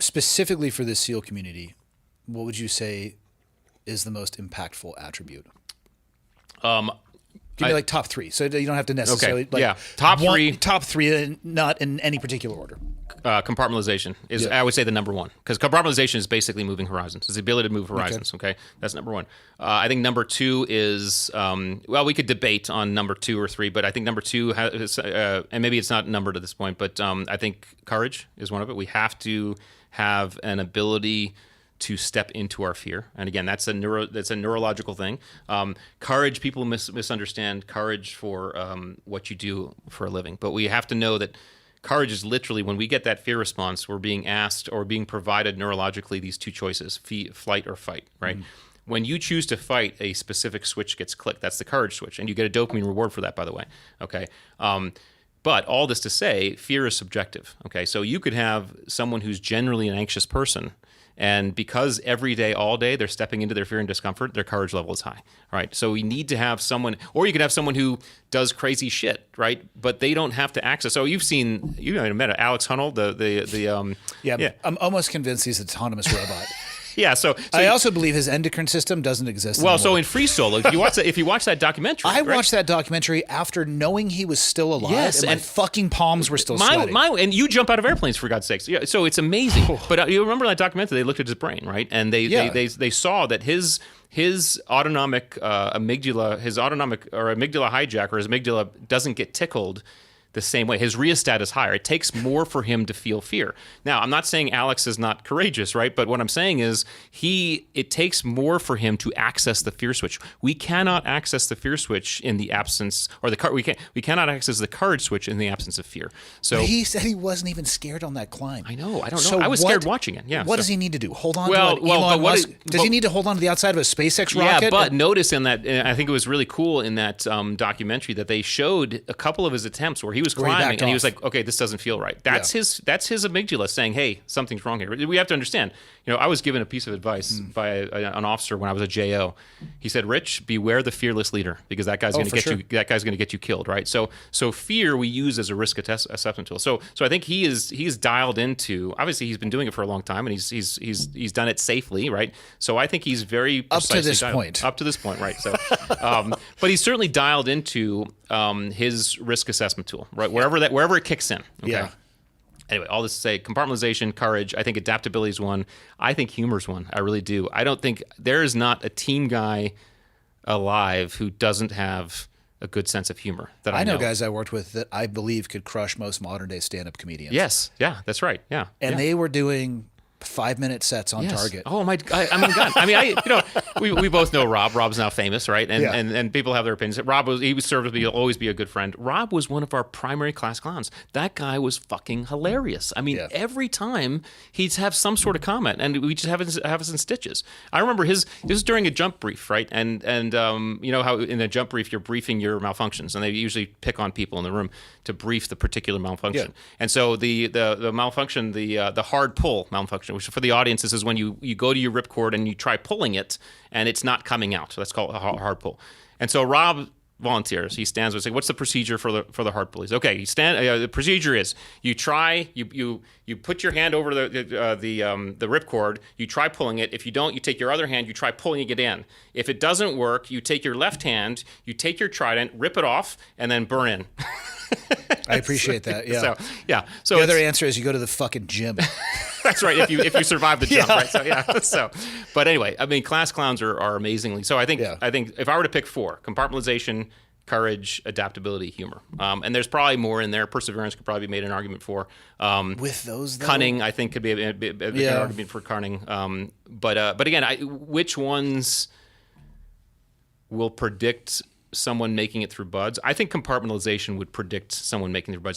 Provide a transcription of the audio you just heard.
specifically for the SEAL community, what would you say is the most impactful attribute? Give me like top three, so you don't have to necessarily. Okay. Yeah. Top three, not in any particular order. Compartmentalization is, I would say, the number one, because compartmentalization is basically moving horizons. It's the ability to move horizons. Okay, that's number one. I think number two is well, we could debate on number 2 or 3, but I think number 2 has, and maybe it's not numbered at this point, but I think courage is one of it. We have to have an ability to step into our fear, and again, that's a neurological thing. Courage, people misunderstand courage for what you do for a living, but we have to know that courage is literally when we get that fear response, we're being asked or being provided neurologically these 2 choices: flight or fight, right? When you choose to fight, a specific switch gets clicked. That's the courage switch, and you get a dopamine reward for that, by the way. Okay. But all this to say, fear is subjective. Okay, so you could have someone who's generally an anxious person, and because every day, all day, they're stepping into their fear and discomfort, their courage level is high, right? So we need to have someone, or you could have someone who does crazy shit, right? But they don't have to access. So you might have met Alex Honnold, I'm almost convinced he's an autonomous robot. Yeah, so I also believe his endocrine system doesn't exist well, anymore. so in Free Solo, if you watch that documentary, I watched that documentary after knowing he was still alive, yes, and my fucking palms were still sweating. And you jump out of airplanes, for God's sakes. Yeah, so it's amazing. But you remember that documentary? They looked at his brain, right? And they saw that his autonomic amygdala, his amygdala hijacker, his amygdala doesn't get tickled the same way. His rheostat is higher. It takes more for him to feel fear. Now, I'm not saying Alex is not courageous, right? But what I'm saying is it takes more for him to access the fear switch. We cannot access the fear switch in the absence, or we cannot access the courage switch in the absence of fear. So but he said he wasn't even scared on that climb. I know. I don't know. I was scared watching it. Yeah. What does he need to do? Hold on to Elon Musk? Does he need to hold on to the outside of a SpaceX rocket? Yeah, but notice in that, I think it was really cool in that documentary that they showed a couple of his attempts where he was climbing and he was like, okay, this doesn't feel right. That's his amygdala saying, hey, something's wrong here. We have to understand. I was given a piece of advice by an officer when I was a JO. He said, Rich, beware the fearless leader, because that guy's going to get you. That guy's going to get you killed, right? So fear we use as a risk assessment tool. So I think he's dialed into. Obviously, he's been doing it for a long time, and he's done it safely, right? So I think he's very up to this point. Up to this point, right? So, but he's certainly dialed into his risk assessment tool, right? Wherever it kicks in. Okay? Yeah. Anyway, all this to say, compartmentalization, courage. I think adaptability is one. I think humor is one. I really do. I don't think there is not a team guy alive who doesn't have a good sense of humor. That I know guys I worked with that I believe could crush most modern day stand-up comedians. Yes. Yeah, that's right. Yeah. And they were doing 5-minute sets on target. Oh my! I mean, God. I mean, we both know Rob. Rob's now famous, right? And people have their opinions. Rob he was served to be always be a good friend. Rob was one of our primary class clowns. That guy was fucking hilarious. I mean, every time he'd have some sort of comment, and we just have us in stitches. I remember this was during a jump brief, right? And you know how in a jump brief you're briefing your malfunctions, and they usually pick on people in the room to brief the particular malfunction. Yeah. And so the malfunction, the hard pull malfunction, which for the audience, this is when you go to your ripcord and you try pulling it and it's not coming out. So that's called a hard pull. And so Rob volunteers. He stands and says, "What's the procedure for the hard pull?" He's okay. You stand. The procedure is you put your hand over the ripcord. You try pulling it. If you don't, you take your other hand. You try pulling it in. If it doesn't work, you take your left hand. You take your trident, rip it off, and then burn in. I appreciate that. Yeah. So the other answer is you go to the fucking gym. That's right. If you survive the jump, right? So but anyway, I mean, class clowns are amazingly. So I think if I were to pick 4: compartmentalization, courage, adaptability, humor, and there's probably more in there. Perseverance could probably be made an argument for. With those, though? Cunning, I think, could be an argument for cunning. But again, which ones will predict someone making it through buds? I think compartmentalization would predict someone making it through buds.